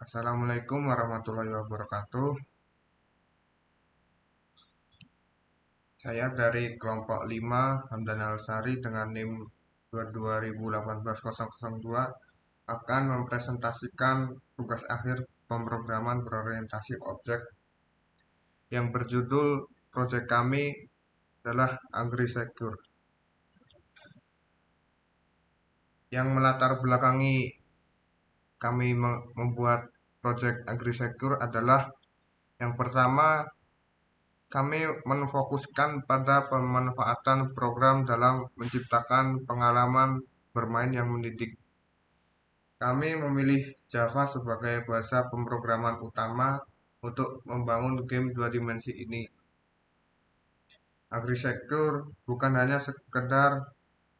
Assalamualaikum warahmatullahi wabarakatuh. Saya dari kelompok 5 Hamdan Al-Sari dengan NIM 2018-002 akan mempresentasikan tugas akhir pemrograman berorientasi objek yang berjudul proyek kami adalah AgriSecure. Yang melatar belakangi kami membuat proyek AgriSecure adalah yang pertama, kami menfokuskan pada pemanfaatan program dalam menciptakan pengalaman bermain yang mendidik. Kami memilih Java sebagai bahasa pemrograman utama untuk membangun game dua dimensi ini. AgriSecure bukan hanya sekedar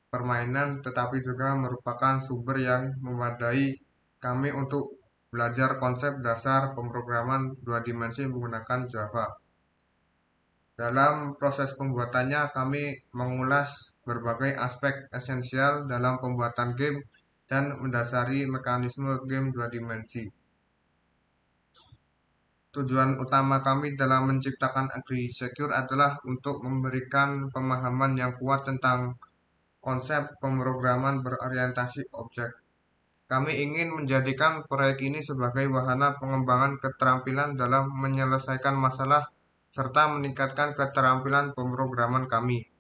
permainan, tetapi juga merupakan sumber yang memadai kami untuk belajar konsep dasar pemrograman dua dimensi menggunakan Java. Dalam proses pembuatannya, kami mengulas berbagai aspek esensial dalam pembuatan game dan mendasari mekanisme game dua dimensi. Tujuan utama kami dalam menciptakan AgriSecure adalah untuk memberikan pemahaman yang kuat tentang konsep pemrograman berorientasi objek. Kami ingin menjadikan proyek ini sebagai wahana pengembangan keterampilan dalam menyelesaikan masalah serta meningkatkan keterampilan pemrograman kami.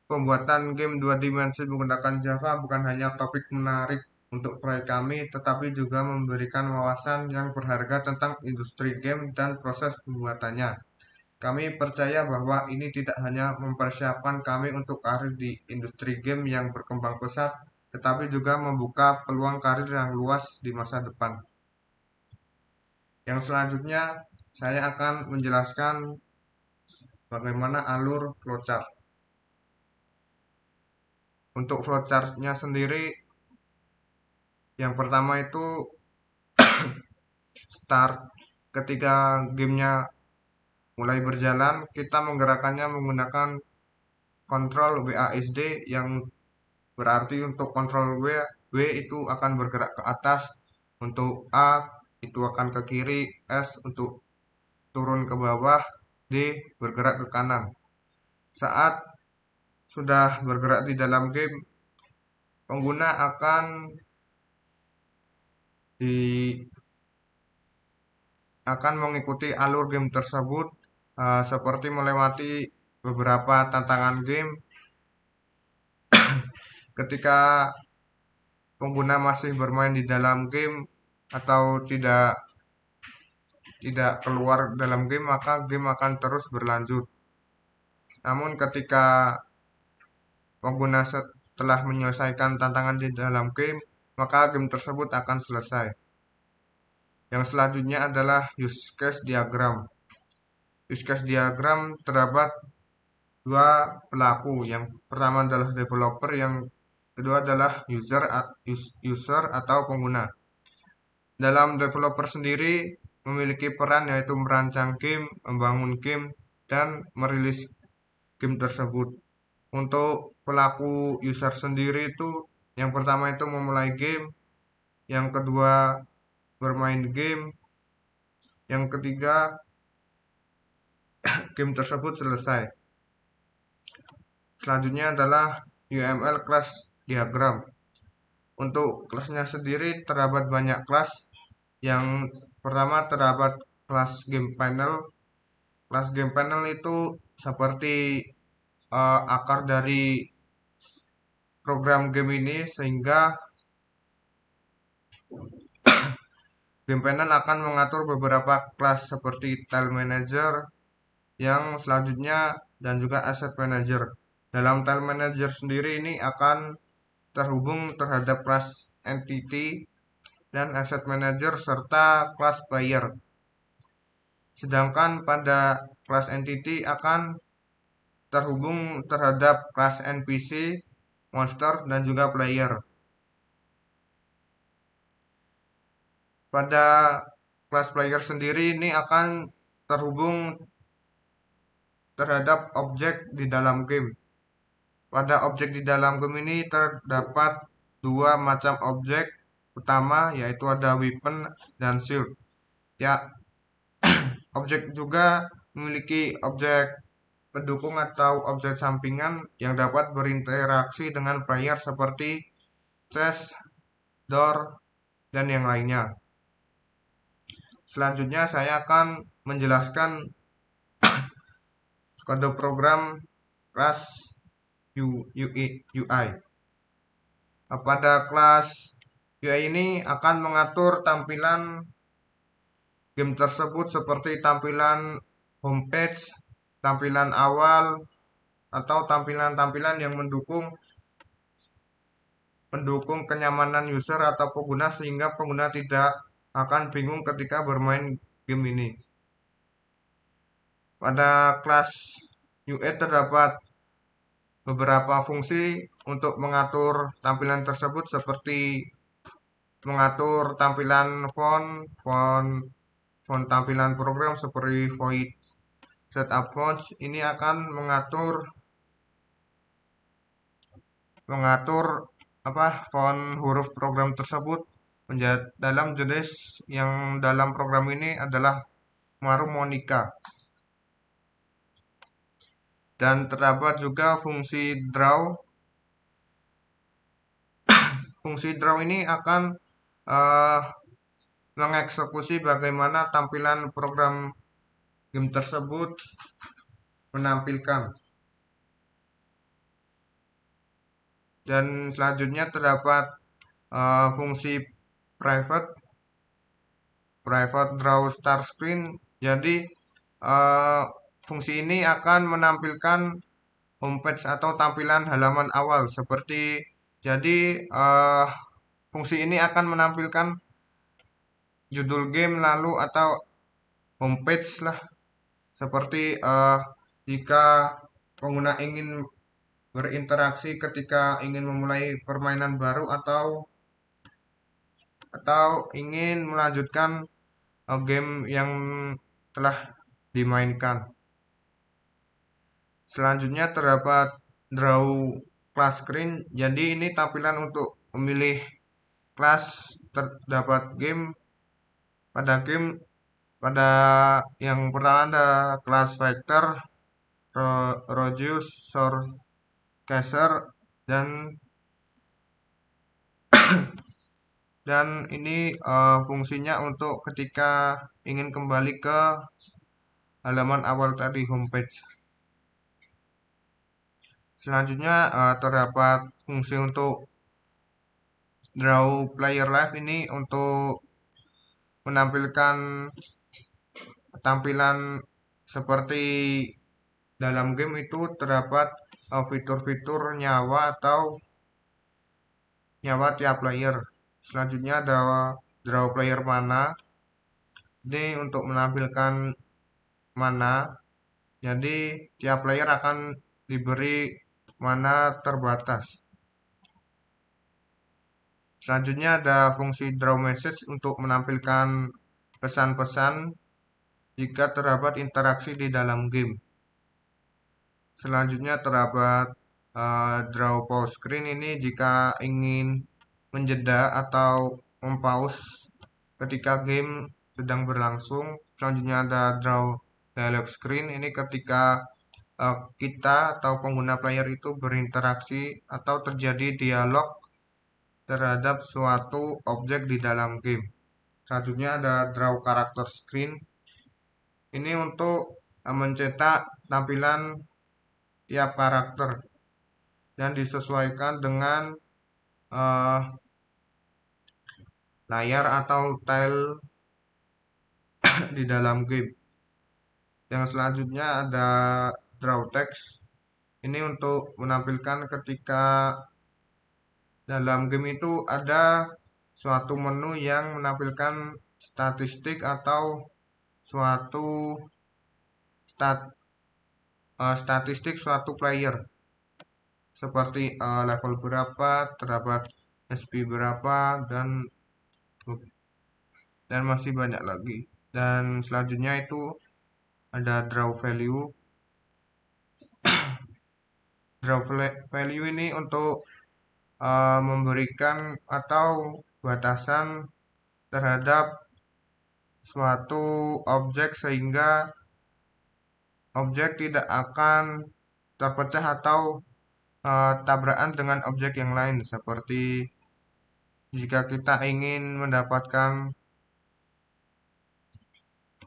Pembuatan game dua dimensi menggunakan Java bukan hanya topik menarik untuk proyek kami, tetapi juga memberikan wawasan yang berharga tentang industri game dan proses pembuatannya. Kami percaya bahwa ini tidak hanya mempersiapkan kami untuk karir di industri game yang berkembang pesat, tetapi juga membuka peluang karir yang luas di masa depan. Yang selanjutnya, saya akan menjelaskan bagaimana alur flowchart. Untuk flowchart-nya sendiri, yang pertama itu start. Ketika gamenya mulai berjalan, kita menggerakkannya menggunakan kontrol WASD yang berarti untuk kontrol W itu akan bergerak ke atas, untuk A itu akan ke kiri, S untuk turun ke bawah, D bergerak ke kanan. Saat sudah bergerak di dalam game, pengguna akan mengikuti alur game tersebut, seperti melewati beberapa tantangan game. Ketika pengguna masih bermain di dalam game atau tidak keluar dalam game, maka game akan terus berlanjut. Namun ketika pengguna telah menyelesaikan tantangan di dalam game, maka game tersebut akan selesai. Yang selanjutnya adalah use case diagram. Use case diagram terdapat dua pelaku. Yang pertama adalah developer, yang kedua adalah user atau pengguna. Dalam developer sendiri memiliki peran yaitu merancang game, membangun game, dan merilis game tersebut. Untuk pelaku user sendiri itu yang pertama itu memulai game, yang kedua bermain game, yang ketiga game tersebut selesai. Selanjutnya adalah UML class diagram. Untuk kelasnya sendiri terdapat banyak kelas. Yang pertama terdapat kelas game panel. Kelas game panel itu seperti akar dari program game ini, sehingga game panel akan mengatur beberapa kelas seperti tile manager, yang selanjutnya dan juga asset manager. Dalam tile manager sendiri ini akan terhubung terhadap kelas entity dan asset manager serta kelas player. Sedangkan pada kelas entity akan terhubung terhadap kelas NPC, monster, dan juga player. Pada kelas player sendiri ini akan terhubung terhadap objek di dalam game. Pada objek di dalam game ini terdapat dua macam objek, utama, yaitu ada weapon dan shield. Ya, objek juga memiliki objek pendukung atau objek sampingan yang dapat berinteraksi dengan player seperti chest, door, dan yang lainnya. Selanjutnya saya akan menjelaskan kode program kelas UI. Pada kelas UI ini akan mengatur tampilan game tersebut seperti tampilan homepage, tampilan awal, atau tampilan-tampilan yang mendukung kenyamanan user atau pengguna sehingga pengguna tidak akan bingung ketika bermain game ini. Pada kelas UI terdapat beberapa fungsi untuk mengatur tampilan tersebut seperti mengatur tampilan font tampilan program seperti void setup fonts. Ini akan mengatur font huruf program tersebut dalam jenis yang dalam program ini adalah Marum Monica. Dan terdapat juga fungsi draw. Fungsi draw ini akan mengeksekusi bagaimana tampilan program game tersebut menampilkan. Dan selanjutnya terdapat fungsi private draw start screen. Jadi fungsi ini akan menampilkan homepage atau tampilan halaman awal fungsi ini akan menampilkan judul game lalu atau homepage lah, seperti jika pengguna ingin berinteraksi ketika ingin memulai permainan baru atau ingin melanjutkan game yang telah dimainkan. Selanjutnya terdapat draw class screen. Jadi ini tampilan untuk memilih kelas terdapat pada yang pertama ada kelas fighter, Rogius, Sorcerer, dan ini fungsinya untuk ketika ingin kembali ke halaman awal tadi, homepage. Selanjutnya terdapat fungsi untuk draw player live. Ini untuk menampilkan tampilan seperti dalam game itu terdapat fitur-fitur nyawa tiap player. Selanjutnya ada draw player mana. Ini untuk menampilkan mana. Jadi tiap player akan diberi mana terbatas. Selanjutnya ada fungsi draw message untuk menampilkan pesan-pesan jika terdapat interaksi di dalam game. Selanjutnya terdapat draw pause screen. Ini jika ingin menjeda atau mempause ketika game sedang berlangsung. Selanjutnya ada draw dialog screen. Ini ketika kita atau pengguna player itu berinteraksi atau terjadi dialog terhadap suatu objek di dalam game. Selanjutnya ada draw character screen. Ini untuk mencetak tampilan tiap karakter dan disesuaikan dengan layar atau tile di dalam game. Yang selanjutnya ada draw text. Ini untuk menampilkan ketika dalam game itu ada suatu menu yang menampilkan statistik atau suatu statistik suatu player, seperti level berapa, terdapat SP berapa, dan masih banyak lagi. Dan selanjutnya itu ada draw value. Draw value ini untuk memberikan atau batasan terhadap suatu objek sehingga objek tidak akan terpecah atau tabrakan dengan objek yang lain, seperti jika kita ingin mendapatkan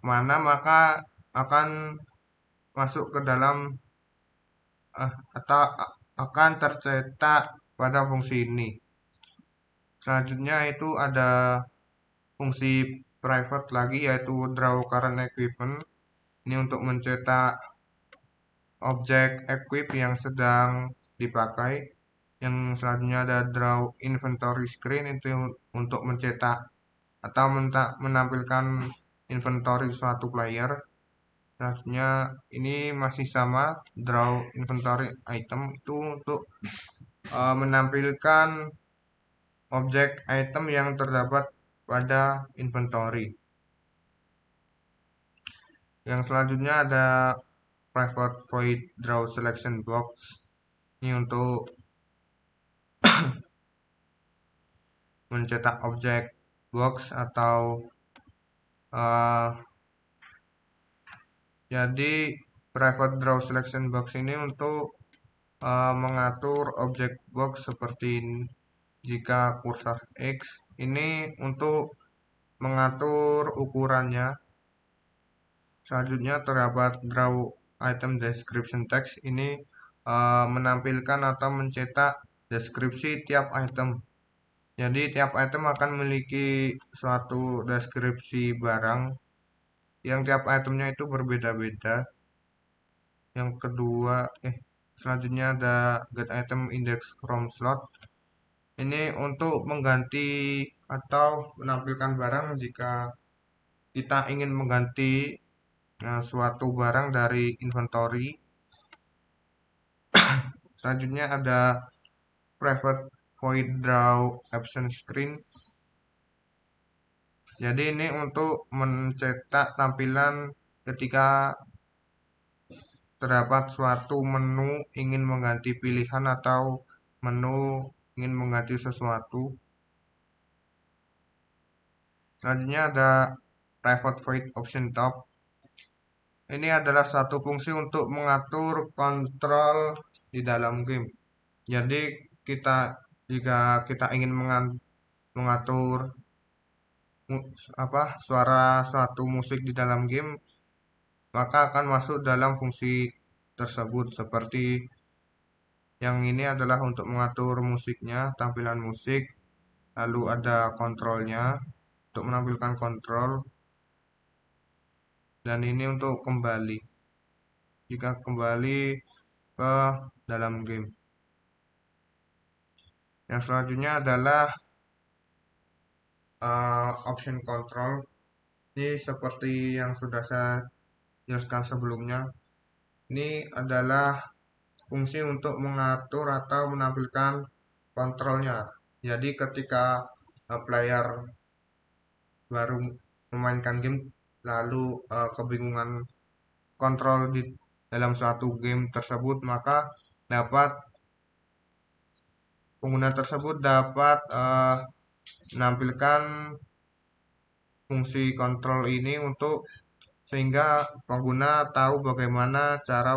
mana maka akan masuk ke dalam atau akan tercetak pada fungsi ini. Selanjutnya itu ada fungsi private lagi, yaitu draw current equipment. Ini untuk mencetak objek equip yang sedang dipakai. Yang selanjutnya ada draw inventory screen, itu untuk mencetak atau menampilkan inventory suatu player. Selanjutnya ini masih sama, draw inventory item, itu untuk menampilkan objek item yang terdapat pada inventory. Yang selanjutnya ada private void draw selection box. Ini untuk mencetak objek box atau jadi private draw selection box ini untuk mengatur objek box seperti ini. Jika kursor X ini untuk mengatur ukurannya. Selanjutnya terdapat draw item description text, ini menampilkan atau mencetak deskripsi tiap item. Jadi tiap item akan memiliki suatu deskripsi barang yang tiap itemnya itu berbeda-beda. Yang kedua, selanjutnya ada get item index from slot. Ini untuk mengganti atau menampilkan barang jika kita ingin mengganti suatu barang dari inventory. Selanjutnya ada private void draw option screen. Jadi ini untuk mencetak tampilan ketika terdapat suatu menu ingin mengganti pilihan atau menu ingin mengganti sesuatu. Selanjutnya ada private void option top. Ini adalah satu fungsi untuk mengatur kontrol di dalam game. Jadi jika kita ingin mengatur suara suatu musik di dalam game, maka akan masuk dalam fungsi tersebut. Seperti yang ini adalah untuk mengatur musiknya, tampilan musik. Lalu ada kontrolnya untuk menampilkan kontrol. Dan ini untuk kembali jika kembali ke dalam game. Yang selanjutnya adalah option control. Ini seperti yang sudah saya jelaskan sebelumnya. Ini adalah fungsi untuk mengatur atau menampilkan kontrolnya. Jadi ketika player baru memainkan game lalu kebingungan kontrol di dalam suatu game tersebut, maka pengguna tersebut dapat menampilkan fungsi kontrol ini untuk sehingga pengguna tahu bagaimana cara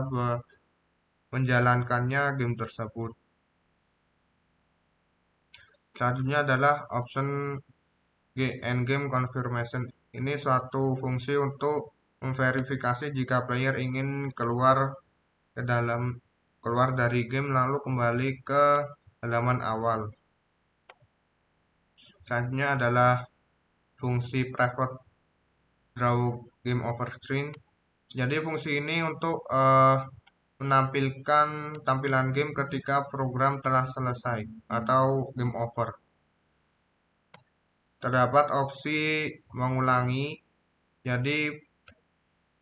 menjalankannya game tersebut. Selanjutnya adalah option endgame confirmation. Ini suatu fungsi untuk memverifikasi jika player ingin keluar dari game lalu kembali ke halaman awal. Selanjutnya adalah fungsi private draw game over screen. Jadi fungsi ini untuk menampilkan tampilan game ketika program telah selesai atau game over. Terdapat opsi mengulangi. Jadi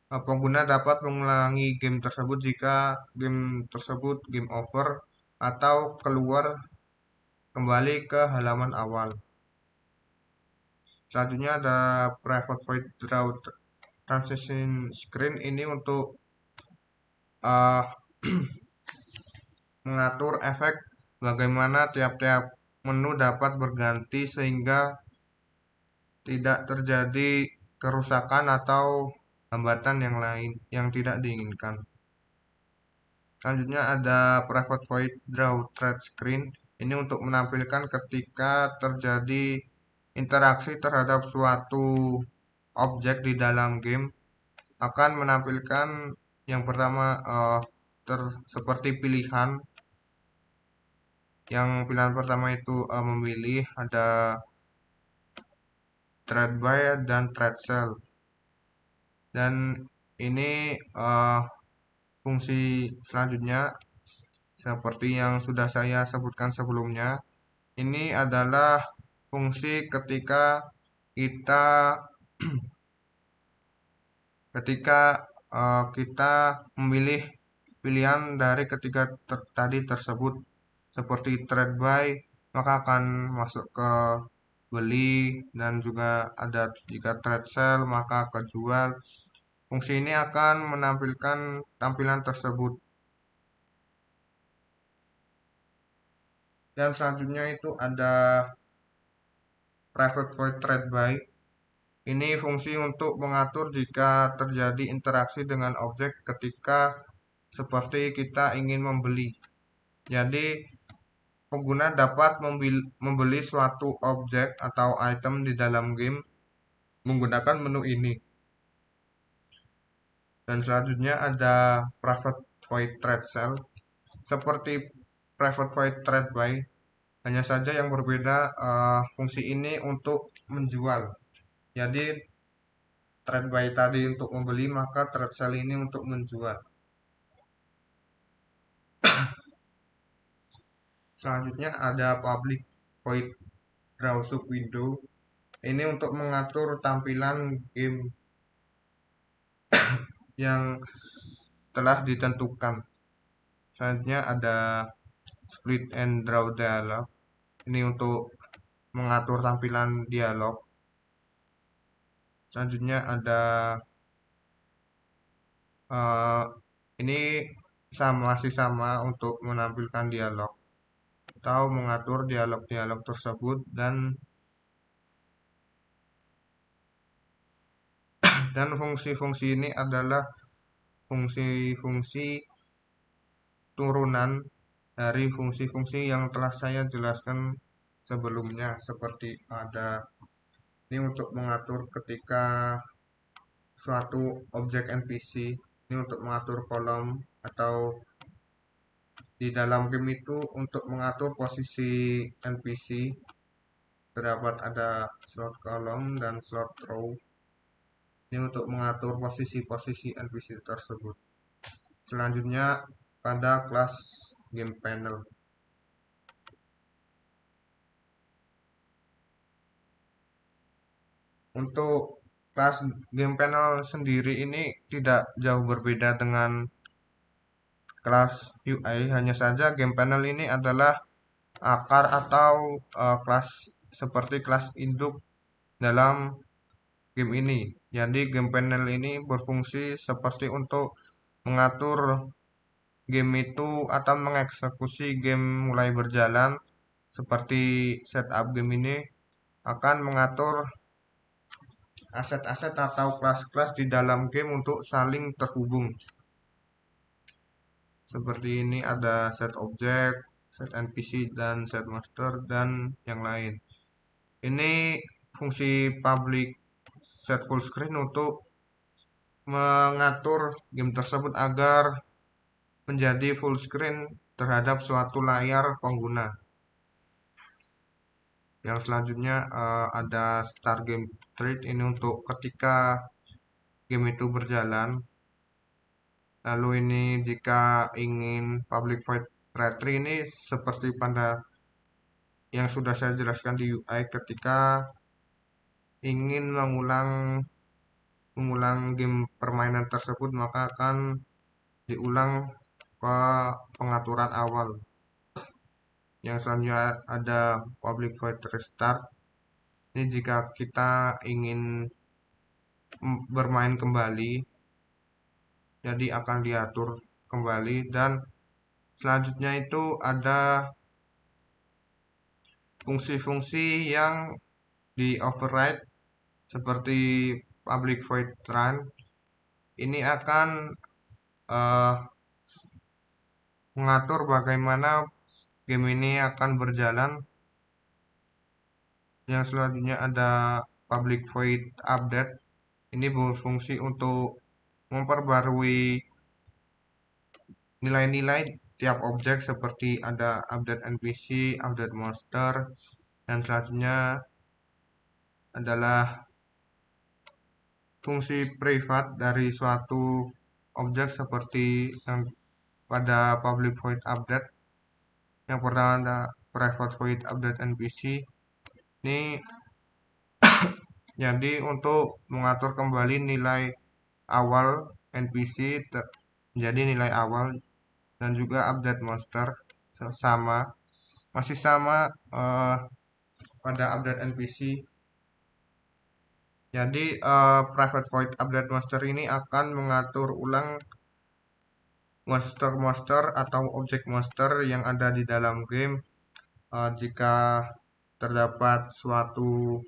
pengguna dapat mengulangi game tersebut jika game tersebut game over atau kembali ke halaman awal. Selanjutnya ada private void draw transition screen. Ini untuk mengatur efek bagaimana tiap-tiap menu dapat berganti sehingga tidak terjadi kerusakan atau hambatan yang lain yang tidak diinginkan. Selanjutnya ada private void draw thread screen. Ini untuk menampilkan ketika terjadi interaksi terhadap suatu objek di dalam game, akan menampilkan yang pertama seperti pilihan. Yang pilihan pertama itu memilih ada thread by dan thread cell. Dan ini fungsi selanjutnya seperti yang sudah saya sebutkan sebelumnya. Ini adalah fungsi ketika kita kita memilih pilihan dari ketiga tadi tersebut, seperti trade buy maka akan masuk ke beli, dan juga ada jika trade sell maka ke jual. Fungsi ini akan menampilkan tampilan tersebut. Dan selanjutnya itu ada private void trade buy. Ini fungsi untuk mengatur jika terjadi interaksi dengan objek ketika seperti kita ingin membeli. Jadi pengguna dapat membeli suatu objek atau item di dalam game menggunakan menu ini. Dan selanjutnya ada private void trade sell. Seperti private void trade buy, hanya saja yang berbeda fungsi ini untuk menjual. Jadi trade buy tadi untuk membeli, maka trade sell ini untuk menjual. Selanjutnya ada public void draw sub window. Ini untuk mengatur tampilan game yang telah ditentukan. Selanjutnya ada split and draw dialog. Ini untuk mengatur tampilan dialog. Selanjutnya ada ini masih sama untuk menampilkan dialog atau mengatur dialog-dialog tersebut, dan fungsi-fungsi ini adalah fungsi-fungsi turunan dari fungsi-fungsi yang telah saya jelaskan sebelumnya, seperti ada ini untuk mengatur ketika suatu objek NPC, ini untuk mengatur kolom, atau di dalam game itu untuk mengatur posisi NPC terdapat ada slot kolom dan slot row. Ini untuk mengatur posisi-posisi NPC tersebut. Selanjutnya pada kelas game panel. Untuk kelas game panel sendiri ini tidak jauh berbeda dengan kelas UI, hanya saja game panel ini adalah akar atau kelas seperti kelas induk dalam game ini. Jadi game panel ini berfungsi seperti untuk mengatur game itu atau mengeksekusi game mulai berjalan, seperti setup game ini akan mengatur aset-aset atau kelas-kelas di dalam game untuk saling terhubung. Seperti ini ada set object, set NPC, dan set monster, dan yang lain. Ini fungsi public set full screen untuk mengatur game tersebut agar menjadi full screen terhadap suatu layar pengguna. Yang selanjutnya ada start game trade. Ini untuk ketika game itu berjalan. Lalu ini jika ingin public void trade ini seperti pada yang sudah saya jelaskan di UI, ketika ingin mengulang game permainan tersebut maka akan diulang ke pengaturan awal. Yang selanjutnya ada public void restart. Ini jika kita ingin bermain kembali, jadi akan diatur kembali. Dan selanjutnya itu ada fungsi-fungsi yang di override seperti public void run ini akan eh, mengatur bagaimana game ini akan berjalan. Yang selanjutnya ada public void update. Ini berfungsi untuk memperbarui nilai-nilai tiap objek seperti ada update NPC, update monster, dan selanjutnya adalah fungsi privat dari suatu objek seperti yang pada public void update. Yang pertama ada private void update NPC. Ini jadi untuk mengatur kembali nilai awal NPC menjadi nilai awal, dan juga update monster sama masih sama pada update NPC. Jadi private void update monster ini akan mengatur ulang monster-monster atau objek monster yang ada di dalam game jika terdapat suatu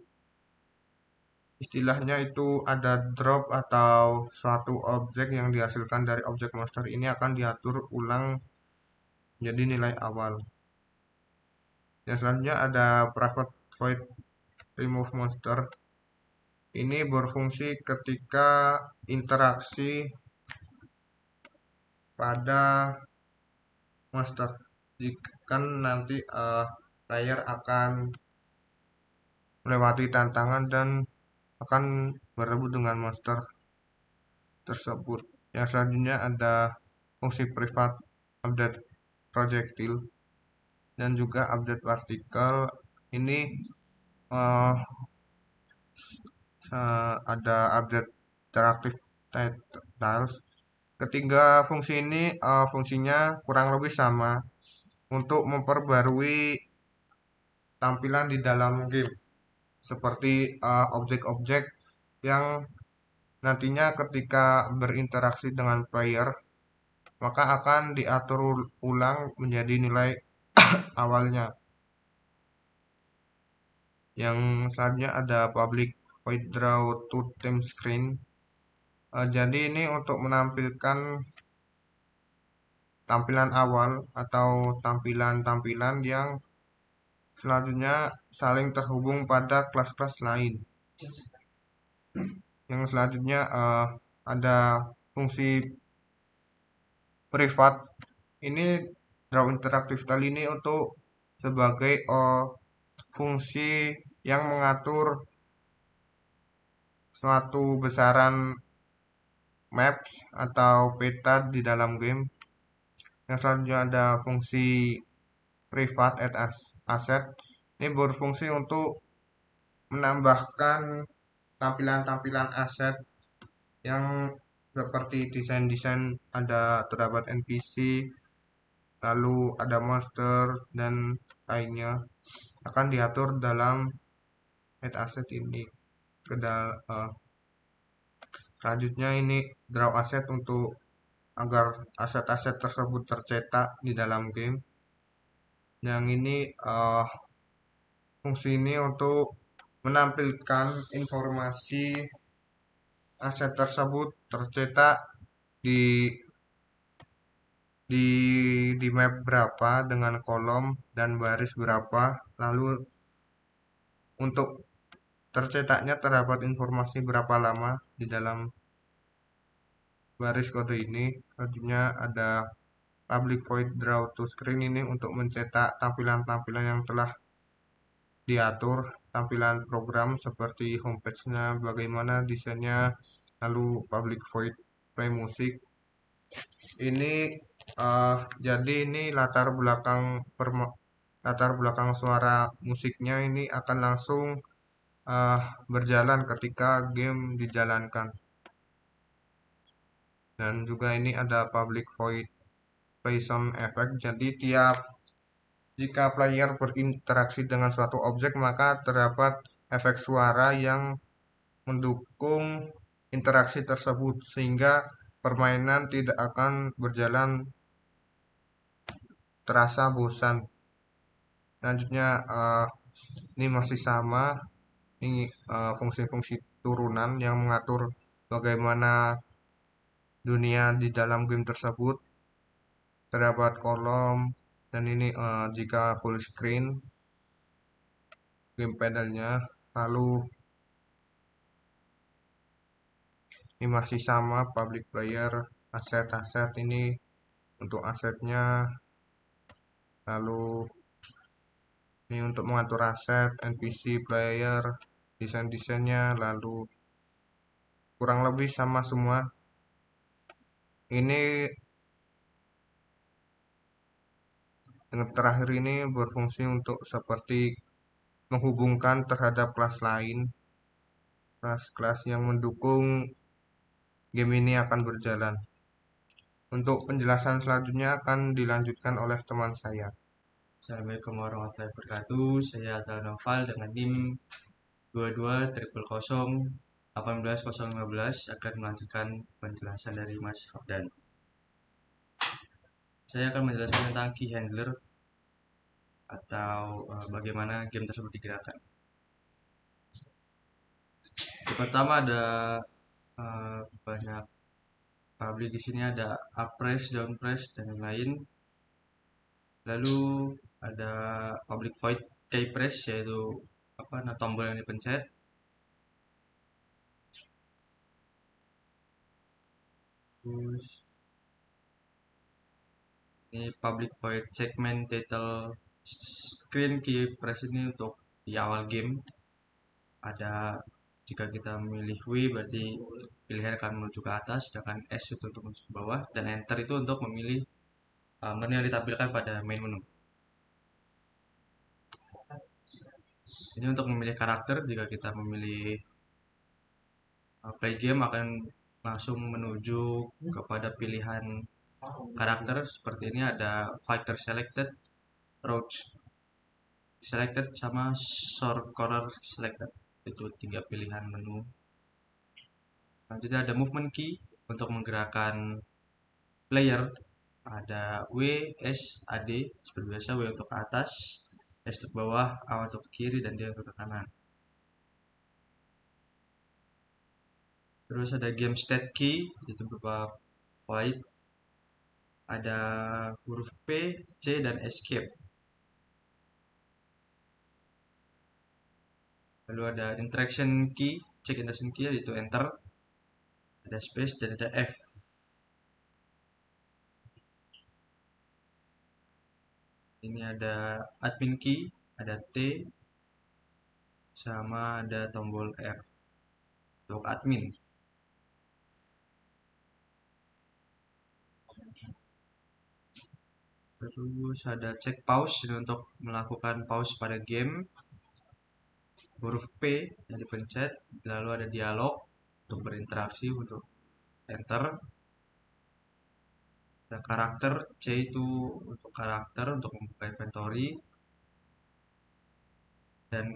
istilahnya itu ada drop atau suatu objek yang dihasilkan dari objek monster ini akan diatur ulang jadi nilai awal. Yang selanjutnya ada private void remove monster. Ini berfungsi ketika interaksi pada monster. Jika nanti player akan melewati tantangan dan akan berebut dengan monster tersebut. Yang selanjutnya ada fungsi privat update projectile dan juga update partikel. Ini uh, ada update interaktif tiles. Ketiga fungsi ini fungsinya kurang lebih sama untuk memperbarui tampilan di dalam game seperti objek-objek yang nantinya ketika berinteraksi dengan player maka akan diatur ulang menjadi nilai awalnya. Yang selanjutnya ada public void draw to theme screen. Jadi ini untuk menampilkan tampilan awal atau tampilan-tampilan yang selanjutnya saling terhubung pada kelas-kelas lain. Yang selanjutnya ada fungsi privat. Ini draw interaktif kali ini untuk sebagai fungsi yang mengatur suatu besaran maps atau peta di dalam game. Yang selanjutnya ada fungsi privat add asset. Ini berfungsi untuk menambahkan tampilan-tampilan aset yang seperti desain-desain ada terdapat NPC, lalu ada monster dan lainnya akan diatur dalam add asset ini. Selanjutnya ini draw asset untuk agar aset-aset tersebut tercetak di dalam game. Yang ini fungsi ini untuk menampilkan informasi aset tersebut tercetak di di di map berapa dengan kolom dan baris berapa, lalu untuk tercetaknya terdapat informasi berapa lama di dalam baris kode ini. Selanjutnya ada public void draw to screen, ini untuk mencetak tampilan-tampilan yang telah diatur, tampilan program seperti homepage-nya, bagaimana desainnya, lalu public void play musik. Ini jadi ini latar belakang suara musiknya ini akan langsung berjalan ketika game dijalankan. Dan juga ini ada public void play sound effect. Jadi jika player berinteraksi dengan suatu objek maka terdapat efek suara yang mendukung interaksi tersebut sehingga permainan tidak akan berjalan terasa bosan. Selanjutnya Ini masih sama, ini fungsi-fungsi turunan yang mengatur bagaimana dunia di dalam game tersebut. Terdapat kolom dan ini jika full screen game panelnya. Lalu ini masih sama public player, aset-aset ini untuk asetnya. Lalu ini untuk mengatur aset, NPC, player, desain-desainnya, lalu kurang lebih sama semua. Ini yang terakhir ini berfungsi untuk seperti menghubungkan terhadap kelas lain, kelas-kelas yang mendukung game ini akan berjalan. Untuk penjelasan selanjutnya akan dilanjutkan oleh teman saya. Assalamualaikum warahmatullahi wabarakatuh. Saya Atal Noval dengan NIM 2200018015 akan melanjutkan penjelasan dari Mas Hafdan. Saya akan menjelaskan tentang key handler atau bagaimana game tersebut digerakkan. Yang pertama ada banyak public di sini, ada up press, down press dan lain-lain. Lalu ada public void key press, yaitu tombol yang dipencet. Terus ini public void segment title screen key press ini untuk di awal game. Ada jika kita memilih W berarti pilihan akan menuju ke atas, sedangkan S itu untuk menuju ke bawah, dan Enter itu untuk memilih menu yang ditampilkan pada main menu. Ini untuk memilih karakter. Jika kita memilih play game akan langsung menuju kepada pilihan karakter. Seperti ini ada fighter selected, roach selected, sama sorcerer selected. Itu 3 pilihan menu. Selanjutnya ada movement key untuk menggerakkan player. Ada W, S, AD seperti biasa. W untuk ke atas, S untuk ke bawah, A untuk ke kiri, dan D untuk ke kanan. Terus ada game state key, itu berupa void. Ada huruf P, C, dan escape. Lalu ada interaction key, check interaction key yaitu enter, ada space, dan ada F. Ini ada admin key, ada T, sama ada tombol R untuk admin. Terus ada check pause ini untuk melakukan pause pada game. Huruf P yang dipencet, lalu ada dialog untuk berinteraksi, untuk enter. Ada karakter, C itu untuk karakter, untuk membuka inventory, dan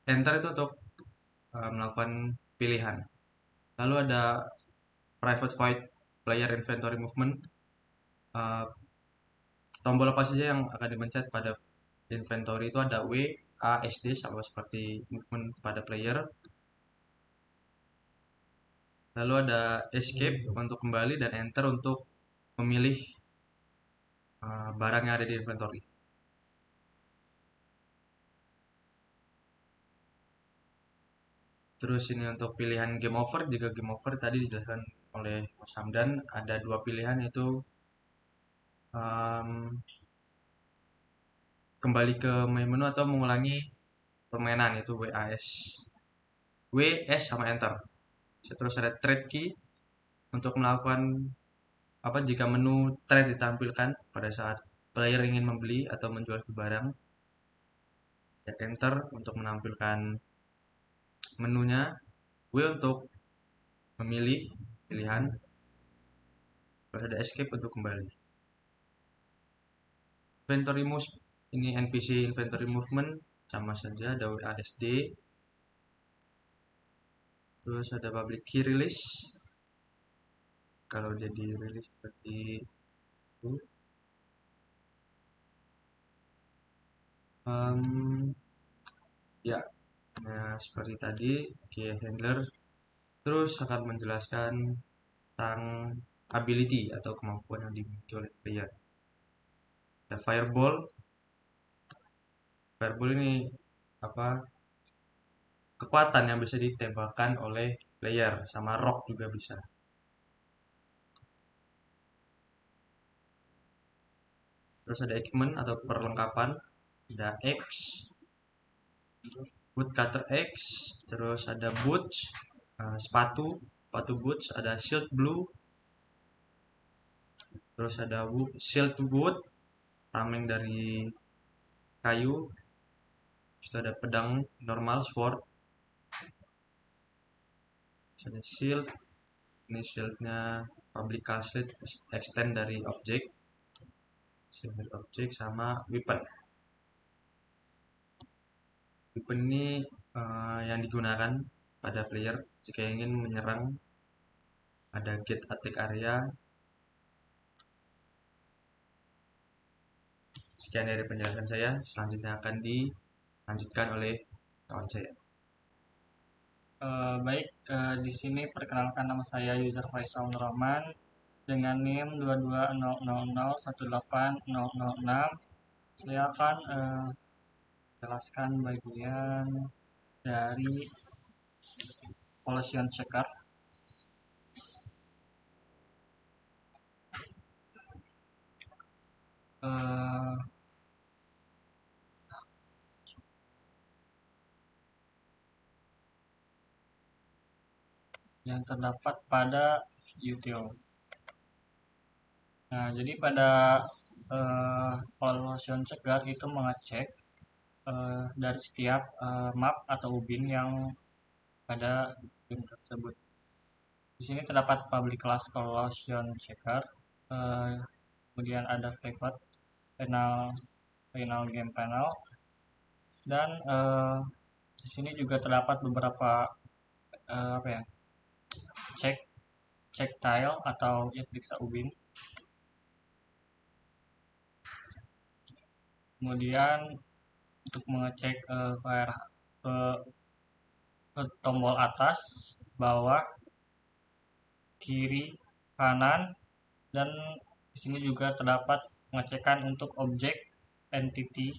enter itu untuk melakukan pilihan. Lalu ada private void player inventory movement. Tombol apa saja yang akan dipencet pada inventory itu ada W, A, S, D, sama seperti movement pada player. Lalu ada escape untuk kembali, dan enter untuk memilih barang yang ada di inventory. Terus ini untuk pilihan game over. Jika game over tadi dijelaskan oleh Mas Hamdan, ada 2 pilihan, yaitu kembali ke main menu atau mengulangi permainan, itu WAS. W, S, sama enter. Terus ada trade key untuk melakukan jika menu trade ditampilkan pada saat player ingin membeli atau menjual barang. Ya, enter untuk menampilkan menunya. W untuk memilih pilihan. Terus ada escape untuk kembali. Inventory move ini NPC inventory movement sama saja, ada WASD. Terus ada public key release. Kalau dia di release seperti itu. Ya, nah seperti tadi key handler terus akan menjelaskan tentang ability atau kemampuan yang dimiliki oleh player. Ya, fireball. Fireball ini apa? Kekuatan yang bisa ditembakkan oleh player, sama rock juga bisa. Terus ada equipment atau perlengkapan, ada axe, woodcutter axe, terus ada boots, sepatu, sepatu boots, ada shield blue, terus ada shield wood, tameng dari kayu, terus ada pedang normal sword, terus ada shield, ini shieldnya public castle extend dari objek, shield dari objek, sama weapon. Weapon ini yang digunakan pada player jika ingin menyerang, ada get attack area. Sekian dari penjelasan saya, selanjutnya akan dilanjutkan oleh kawan saya. Baik, di sini perkenalkan nama saya user Faisal Nur Rahman dengan NIM 2200018006. Saya akan jelaskan bagian dari collision checker. Eh, yang terdapat pada util. Nah, jadi pada collision checker itu mengecek dari setiap map atau ubin yang pada game tersebut. Di sini terdapat public class collision checker, kemudian ada private final game panel, dan di sini juga terdapat beberapa apa ya, check tile atau ya periksa ubin. Kemudian untuk mengecek ke tombol atas, bawah, kiri, kanan, dan di sini juga terdapat pengecekan untuk objek entity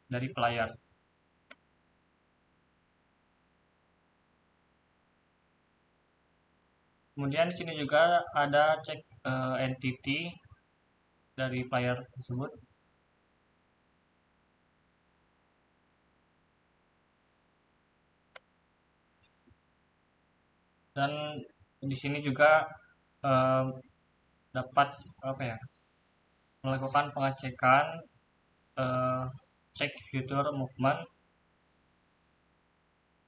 dari player. Kemudian di sini juga ada cek entity dari player tersebut. Dan di sini juga dapat apa ya, melakukan pengecekan cek future movement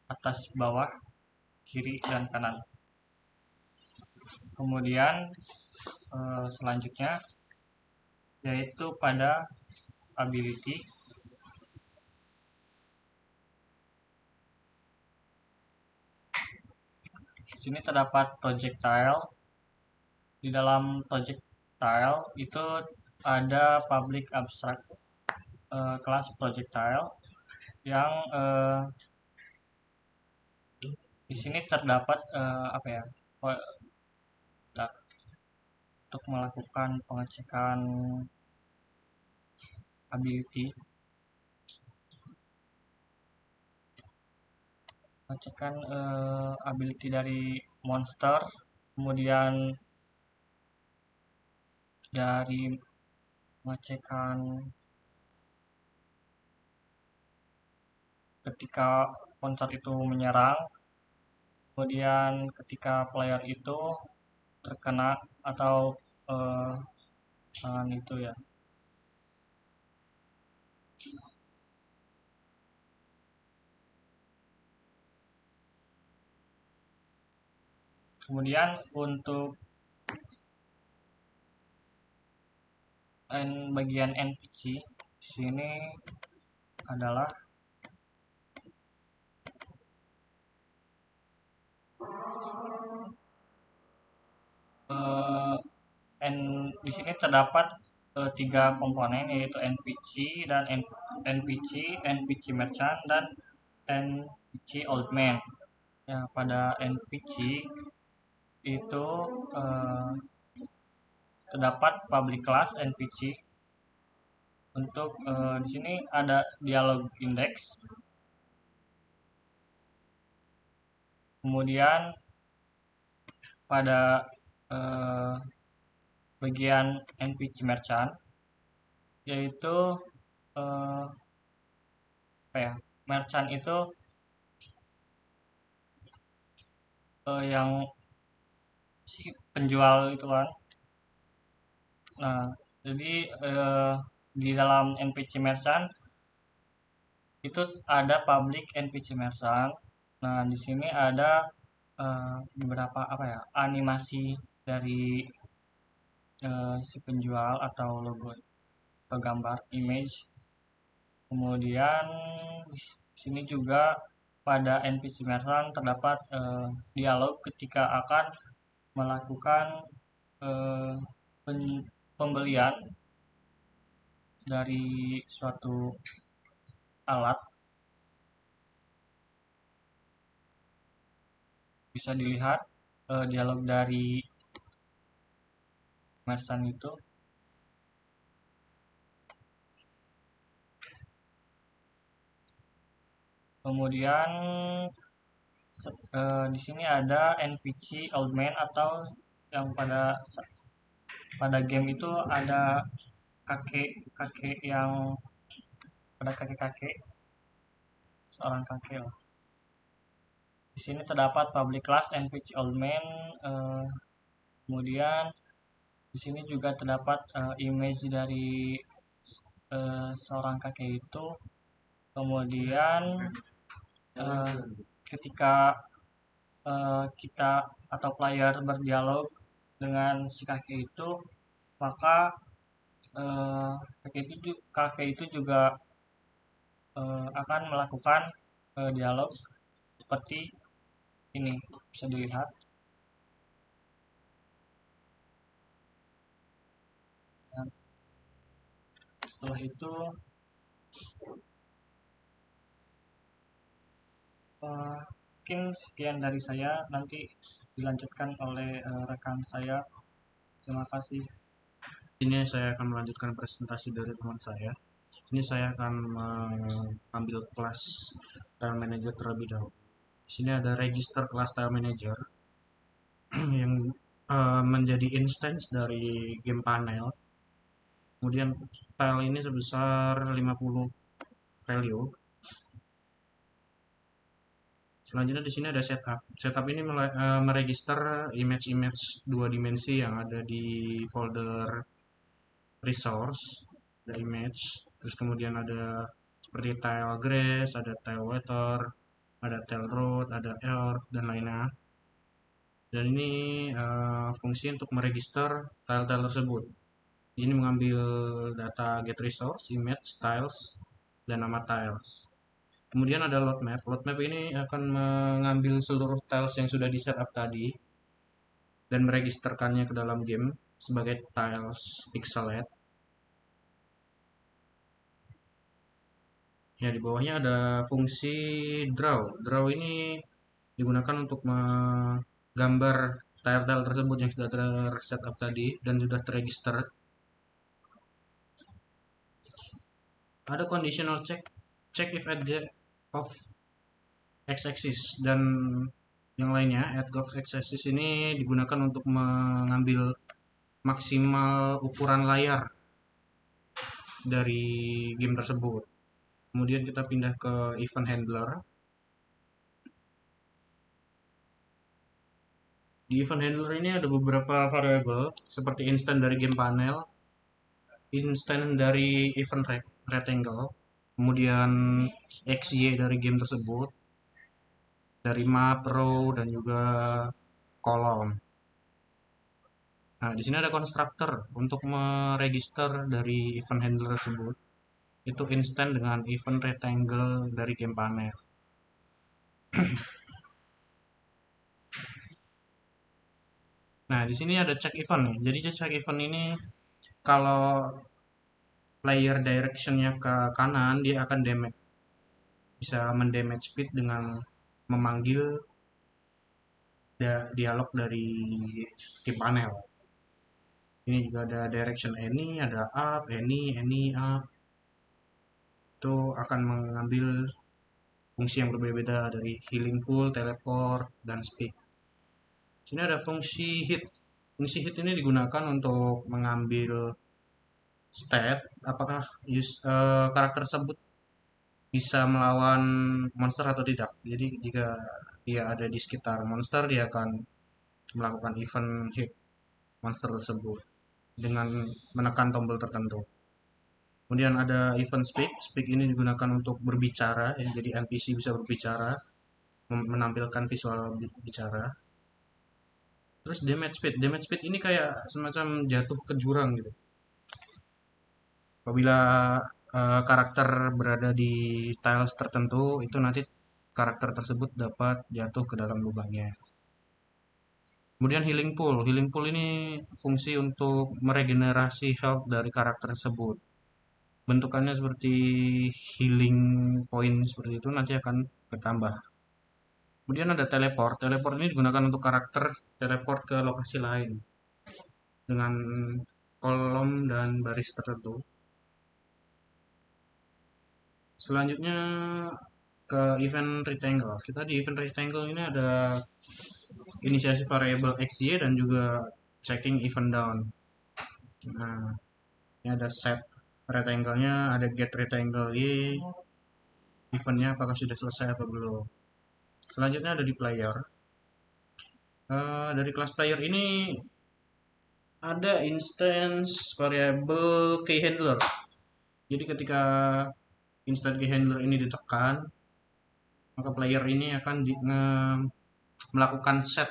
atas, bawah, kiri, dan kanan. Kemudian selanjutnya yaitu pada ability. Di sini terdapat projectile. Di dalam projectile itu ada public abstract class projectile yang di sini terdapat apa ya, untuk melakukan pengecekan ability, pengecekan ability dari monster, kemudian dari pengecekan ketika monster itu menyerang, kemudian ketika player itu terkena atau tangan itu ya. Kemudian untuk bagian NPC di sini adalah di sini terdapat tiga komponen, yaitu NPC dan NPC, NPC Merchant, dan NPC Old Man. Ya, pada NPC itu eh, terdapat public class NPC. Untuk di sini ada dialog index, kemudian pada eh, bagian NPC Merchant, yaitu eh, apa ya, merchant itu yang si penjual itu kan. Nah, jadi di dalam NPC Merchant itu ada public NPC Merchant. Nah, di sini ada beberapa apa ya, animasi dari si penjual atau logo atau gambar image. Kemudian di sini juga pada NPC Merchant terdapat dialog ketika akan melakukan eh, pembelian dari suatu alat. Bisa dilihat dialog dari merchant itu. Kemudian di sini ada NPC Old Man, atau yang pada game itu ada kakek-kakek yang pada kakek-kakek, seorang kakek lah. Di sini terdapat public class NPC Old Man. Kemudian di sini juga terdapat image dari seorang kakek itu. Kemudian eh, ketika kita atau player berdialog dengan si kakek itu, maka eh, kakek itu juga akan melakukan dialog seperti ini, bisa dilihat. Dan setelah itu mungkin sekian dari saya, nanti dilanjutkan oleh rekan saya. Terima kasih. Ini saya akan melanjutkan presentasi dari teman saya. Ini saya akan mengambil kelas Tile Manager terlebih dahulu. Di sini ada register kelas Tile Manager yang menjadi instance dari game panel. Kemudian tile ini sebesar 50 value. Selanjutnya di sini ada setup. Setup ini meregister image-image 2 dimensi yang ada di folder resource, ada image, terus kemudian ada seperti tile grass, ada tile water, ada tile road, ada earth, dan lainnya. Dan ini fungsi untuk meregister tile-tile tersebut. Ini mengambil data get resource, image, tiles, dan nama tiles. Kemudian ada load map. Load map ini akan mengambil seluruh tiles yang sudah di setup tadi dan meregisterkannya ke dalam game sebagai tiles pixelate. Ya, di bawahnya ada fungsi draw. Draw ini digunakan untuk menggambar tile-tile tersebut yang sudah tersetup tadi dan sudah terregister. Ada conditional check if at the of x-axis dan yang lainnya. At of x-axis ini digunakan untuk mengambil maksimal ukuran layar dari game tersebut. Kemudian kita pindah ke event handler. Di event handler ini ada beberapa variabel seperti instant dari game panel, instant dari event rectangle, kemudian xy dari game tersebut, dari map, row, dan juga kolom. Nah, di sini ada constructor untuk meregister dari event handler tersebut. Itu instant dengan event rectangle dari game panel. Nah, di sini ada check event nih. Jadi check event ini kalau player directionnya ke kanan, dia akan bisa mendamage speed dengan memanggil dialog dari di panel. Ini juga ada direction any, ada up, any, up. Itu akan mengambil fungsi yang berbeda-beda dari healing pool, teleport, dan speed. Sini ada fungsi hit. Fungsi hit ini digunakan untuk mengambil stat apakah karakter tersebut bisa melawan monster atau tidak. Jadi jika dia ada di sekitar monster, dia akan melakukan event hit monster tersebut dengan menekan tombol tertentu. Kemudian ada event speak. Speak ini digunakan untuk berbicara, ya, jadi NPC bisa berbicara, menampilkan visual bicara. Terus damage speed. Damage speed ini kayak semacam jatuh ke jurang gitu. Apabila karakter berada di tiles tertentu, itu nanti karakter tersebut dapat jatuh ke dalam lubangnya. Kemudian healing pool. Healing pool ini fungsi untuk meregenerasi health dari karakter tersebut. Bentukannya seperti healing point seperti itu, nanti akan bertambah. Kemudian ada teleport. Teleport ini digunakan untuk karakter teleport ke lokasi lain dengan kolom dan baris tertentu. Selanjutnya ke event rectangle. Kita di event rectangle ini ada inisiasi variable xy dan juga checking event down. Nah, ini ada set rectangle-nya, ada get rectangle y, eventnya apakah sudah selesai atau belum. Selanjutnya ada di player. Dari kelas player ini ada instance variable key handler. Jadi ketika instance key handler ini ditekan, maka player ini akan melakukan set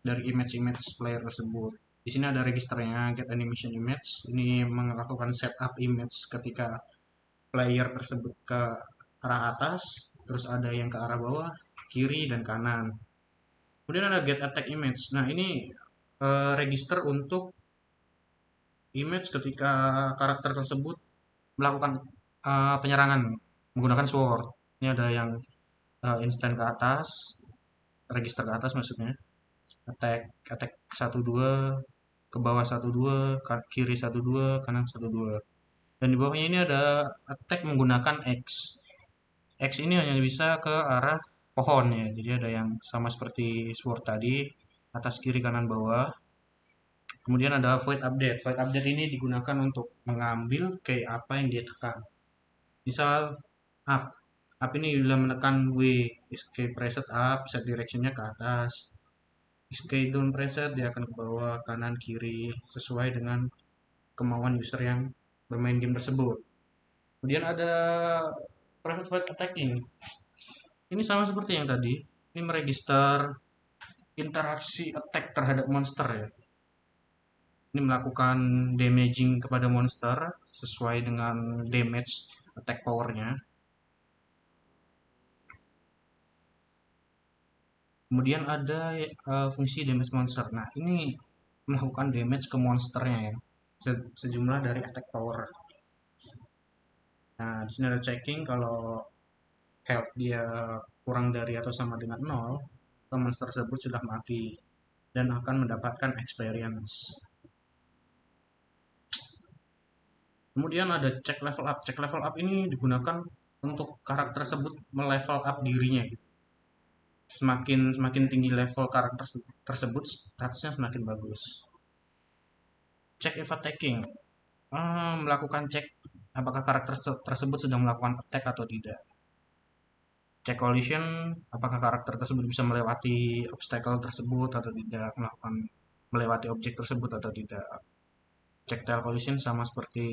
dari image player tersebut. Di sini ada registernya get animation image. Ini melakukan setup image ketika player tersebut ke arah atas, terus ada yang ke arah bawah, kiri dan kanan. Kemudian ada get attack image. Nah, ini register untuk image ketika karakter tersebut melakukan penyerangan menggunakan sword. Ini ada yang instant ke atas, register ke atas maksudnya. Attack 1-2, ke bawah 1-2, kiri 1-2, kanan 1-2. Dan di bawahnya ini ada attack menggunakan X. X ini hanya bisa ke arah pohon ya. Jadi ada yang sama seperti sword tadi, atas kiri kanan bawah. Kemudian ada void update. Void update ini digunakan untuk mengambil kayak apa yang dia tekan. Misal up. Up ini bila menekan W, escape preset up, set directionnya ke atas. Escape down preset dia akan ke bawah, kanan, kiri, sesuai dengan kemauan user yang bermain game tersebut. Kemudian ada private void attacking. Ini sama seperti yang tadi. Ini meregister interaksi attack terhadap monster ya. Ini melakukan damaging kepada monster sesuai dengan damage attack powernya. Kemudian ada fungsi damage monster. Nah, ini melakukan damage ke monsternya ya. Sejumlah dari attack power. Nah, di sini ada checking kalau health dia kurang dari atau sama dengan 0, monster tersebut sudah mati dan akan mendapatkan experience. Kemudian ada check level up. Check level up ini digunakan untuk karakter tersebut melevel up dirinya. Semakin tinggi level karakter tersebut, statusnya semakin bagus. Check if attacking. Melakukan cek apakah karakter tersebut sedang melakukan attack atau tidak. Check collision, apakah karakter tersebut bisa melewati obstacle tersebut atau tidak, melewati objek tersebut atau tidak. Check tail collision sama seperti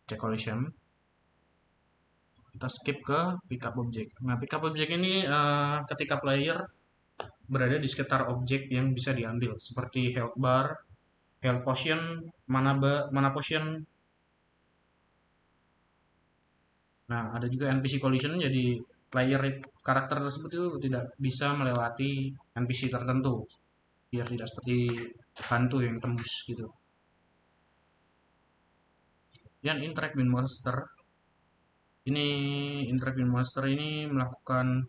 check collision. Kita skip ke pickup object. Nah, pickup object ini ketika player berada di sekitar objek yang bisa diambil, seperti health bar, health potion, mana potion. Nah, ada juga NPC collision, jadi player karakter tersebut itu tidak bisa melewati NPC tertentu. biar tidak seperti hantu yang tembus gitu. Dan interact with monster ini melakukan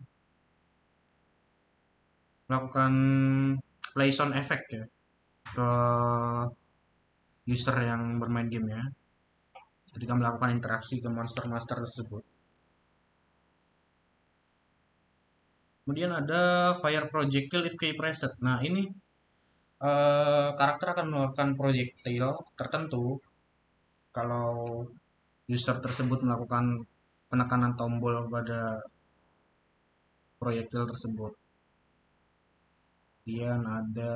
play sound effect ya ke user yang bermain game ya ketika melakukan interaksi ke monster-monster tersebut. Kemudian ada fire projectile if key pressed. Nah ini karakter akan mengeluarkan projectile tertentu kalau user tersebut melakukan penekanan tombol pada proyektil tersebut. Kemudian ada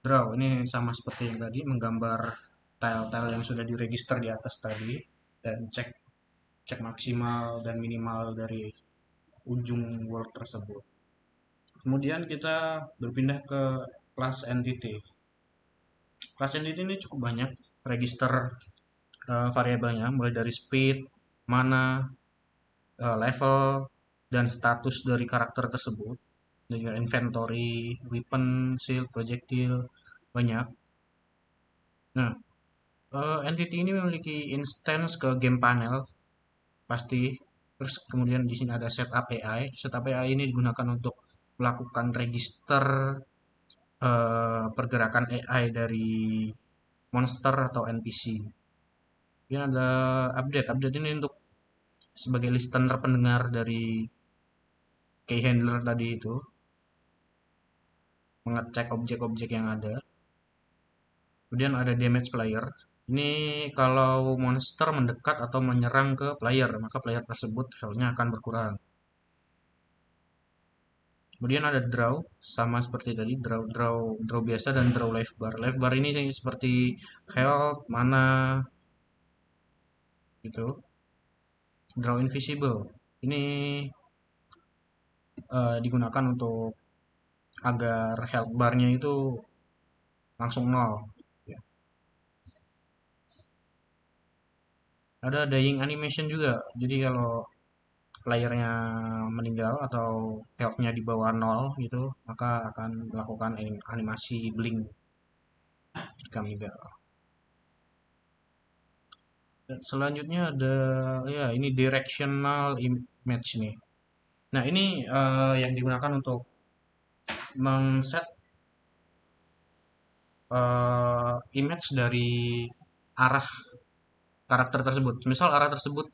draw, ini sama seperti yang tadi, menggambar tile-tile yang sudah diregister di atas tadi dan cek maksimal dan minimal dari ujung world tersebut. Kemudian kita berpindah ke class entity. Class entity ini cukup banyak register variabelnya, mulai dari speed, mana, level, dan status dari karakter tersebut. Dan juga inventory, weapon, shield, projectile, banyak. Nah, entity ini memiliki instance ke game panel, pasti. Terus kemudian di sini ada setup AI. Setup AI ini digunakan untuk melakukan register pergerakan AI dari monster atau NPC. Ini ada update. Update ini untuk sebagai listener pendengar dari key handler tadi itu, mengecek objek-objek yang ada. Kemudian ada damage player. Ini kalau monster mendekat atau menyerang ke player, maka player tersebut health-nya akan berkurang. Kemudian ada draw, sama seperti tadi, draw biasa dan draw life bar. Life bar ini seperti health, mana, gitu. Draw invisible. Ini digunakan untuk agar health barnya itu langsung nol. Ya. Ada dying animation juga. Jadi kalau playernya meninggal atau health-nya di bawah nol gitu, maka akan melakukan animasi blink jika meninggal. Dan selanjutnya ada ya ini directional image nih. Nah ini yang digunakan untuk mengset image dari arah karakter tersebut. Misal arah tersebut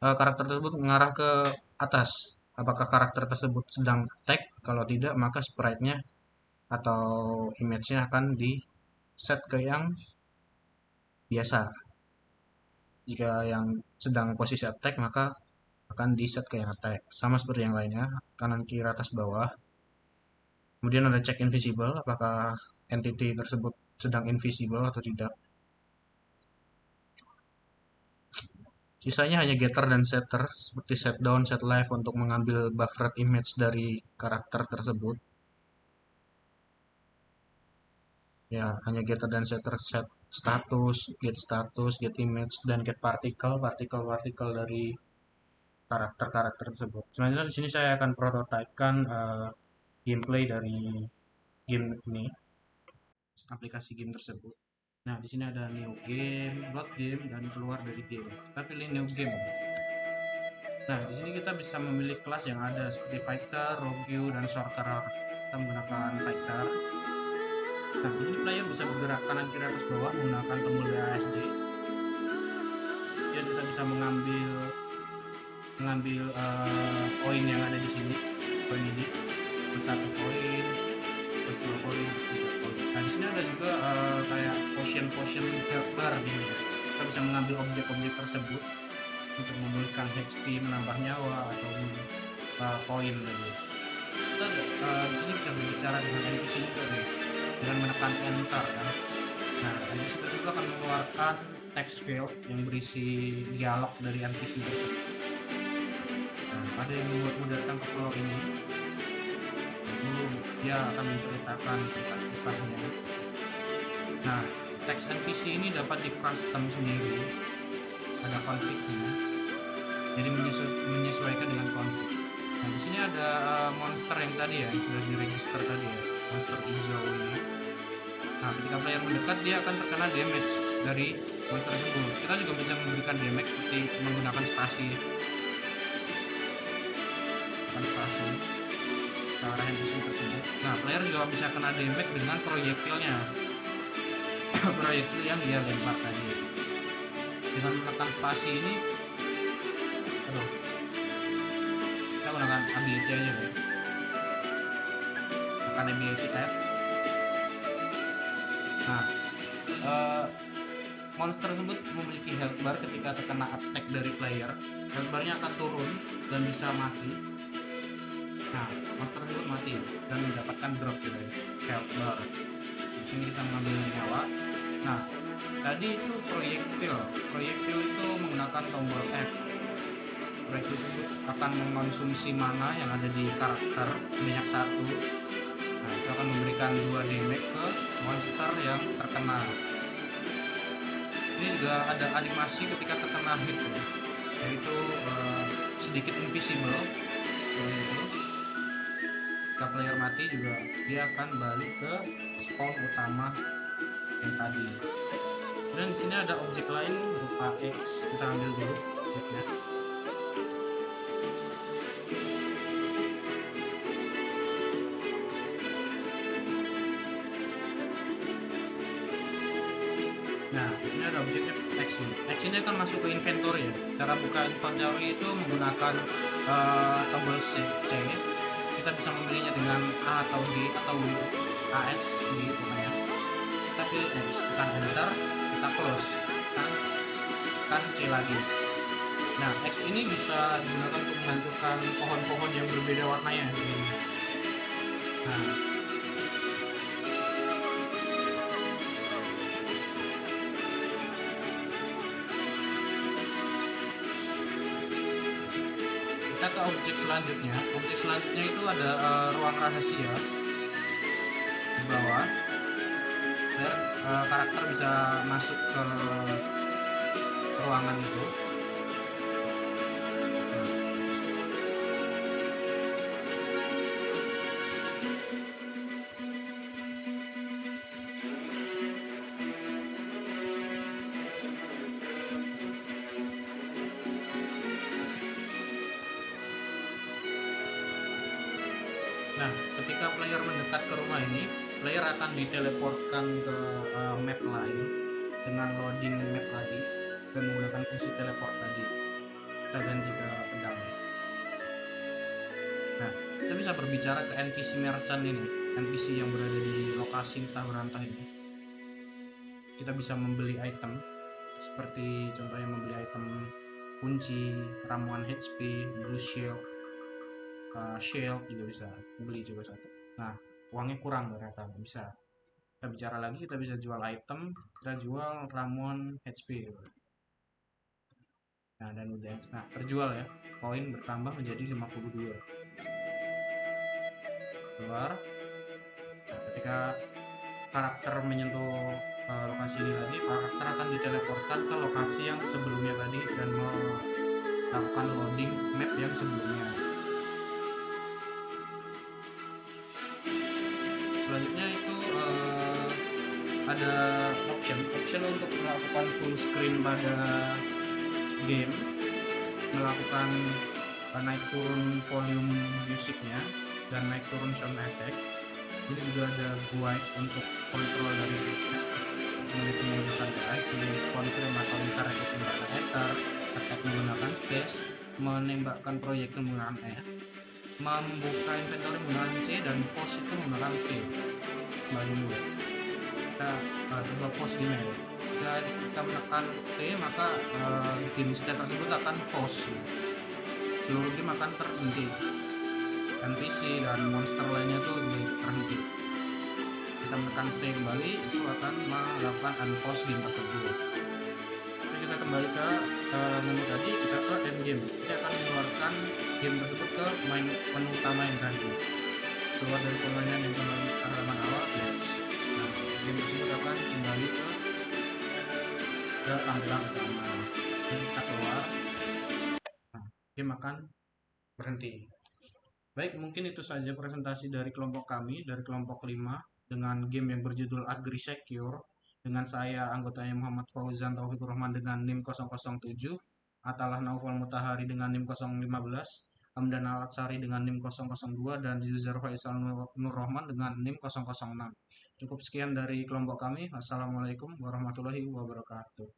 karakter tersebut mengarah ke atas. Apakah karakter tersebut sedang attack? Kalau tidak, maka sprite-nya atau image-nya akan di set ke yang biasa. Jika yang sedang posisi attack, maka akan di set ke yang attack. Sama seperti yang lainnya, kanan kiri atas bawah. Kemudian ada check invisible, apakah entity tersebut sedang invisible atau tidak. Sisanya hanya getter dan setter, seperti set down, set left untuk mengambil buffered image dari karakter tersebut. Ya, hanya getter dan setter, set status, get image, dan get partikel dari karakter tersebut. Selanjutnya di sini saya akan prototipekan gameplay dari game ini, aplikasi game tersebut. Nah, di sini ada new game, load game, dan keluar dari game. Kita pilih new game. Nah, di sini kita bisa memilih kelas yang ada seperti fighter, rogue, dan sorcerer. Kita menggunakan fighter. Nah, di sini player bisa bergerak kanan kiri atas bawah menggunakan tombol WASD. Dan kita bisa mengambil koin yang ada di sini. Koin ini, plus 1 koin, plus 2 koin, plus 3 koin. Nah, di sini ada juga kayak potion health bar gitu. Kita bisa mengambil objek-objek tersebut untuk memulihkan HP, menambah nyawa atau koin tadi. Kita di sini bisa berbicara dengan NPC juga nih, dengan menekan enter kan. Nah, NPC juga akan mengeluarkan text field yang berisi dialog dari NPC tersebut. Nah, ada yang membuatmu datang ke pulau ini. Lalu dia akan menceritakan kisahnya. Nah, teks NPC ini dapat di custom sendiri. Ada konfliknya, jadi menyesuaikan dengan konflik. Nah, di sini ada monster yang tadi ya, yang sudah diregister tadi ya. monster hijau ini. Nah, ketika player mendekat dia akan terkena damage dari monster tersebut. Kita juga bisa memberikan damage seperti menggunakan spasi ke arah NPC tersebut. Nah, player juga bisa kena damage dengan proyektilnya. Proyektil yang dia lempar tadi. Dengan menekan spasi ini, kita gunakan ability aja ya. Tekan ability F. Nah, monster tersebut memiliki health bar ketika terkena attack dari player. Health barnya akan turun dan bisa mati. Nah, monster tersebut mati dan mendapatkan drop gitu ya, health bar. Di sini kita mengambil nyawa. Nah, tadi itu proyektil itu menggunakan tombol F. Proyektil tersebut akan mengkonsumsi mana yang ada di karakter sebanyak 1. Nah, itu akan memberikan 2 damage ke monster yang terkena. Ini juga ada animasi ketika terkena hit ya, yaitu sedikit invisible. Itu ketika player mati juga dia akan balik ke spawn utama yang tadi. Dan di sini ada objek lain berupa X. Kita ambil dulu objeknya. Nah, di sini ada objeknya X ini. X ini akan masuk ke inventory ya. Cara buka inventory itu menggunakan tombol C. Kita bisa memilihnya dengan A atau D atau AS di pokoknya. Kita pilih X, tekan enter, kita close, tekan C lagi. Nah, X ini bisa digunakan untuk menghancurkan pohon-pohon yang berbeda warnanya. Nah, kita ke objek selanjutnya. Objek selanjutnya itu ada ruang rahasia di bawah. Biar karakter bisa masuk ke ruangan itu. Nah, ketika player mendekat ke rumah ini, player akan diteleportkan ke map lain dengan loading map lagi dan menggunakan fungsi teleport tadi. Kita ganti ke pedang. Nah, kita bisa berbicara ke NPC merchant ini, NPC yang berada di lokasi entah berantah ini. Kita bisa membeli item, seperti contohnya membeli item kunci, ramuan HP, blue shield, shield juga bisa beli juga satu. Nah, uangnya kurang ternyata bisa. Kita bicara lagi, kita bisa jual item, kita jual ramuan HP gitu. Nah, dan udah, nah terjual ya, koin bertambah menjadi 52. Keluar. Nah, ketika karakter menyentuh lokasi ini lagi, karakter akan diteleportkan ke lokasi yang sebelumnya tadi dan melakukan loading map yang sebelumnya. Selanjutnya itu ada option untuk melakukan full screen pada game, melakukan naik turun volume musiknya dan naik turun sound effect. Jadi juga ada guide untuk kontrol dari memiliki menggunakan PS, confirm atau interaksi menggunakan SR, attack menggunakan space, menembakkan proyektil menggunakan F, membuka inventory menggunakan C, dan pause itu menggunakan P. Kembali dulu. Kita coba pause game ya. Jika kita menekan T, maka game state tersebut akan pause. Seluruh game akan terhenti. NPC dan monster lainnya tuh berhenti. Kita menekan T kembali, itu akan melakukan unpause game tersebut. Jadi kita kembali ke menu tadi, kita ke end game. Ini akan mengeluarkan game tersebut ke menu utama yang tadi. Keluar dari pengalihan yang kembali ke halaman awal, next. Nah, game tersebut akan kembali ke tampilan utama. Jadi kita keluar, nah, game akan berhenti. Baik, mungkin itu saja presentasi dari kelompok kami, dari kelompok 5, dengan game yang berjudul Agri Secure, dengan saya anggotanya Muhammad Fauzan Taufikur Rahman dengan NIM 007, Atalah Naufal Mutahari dengan NIM 015, Hamdan Alatsari dengan NIM 002, dan user Faisal Nur Rahman dengan NIM 006. Cukup sekian dari kelompok kami. Assalamualaikum warahmatullahi wabarakatuh.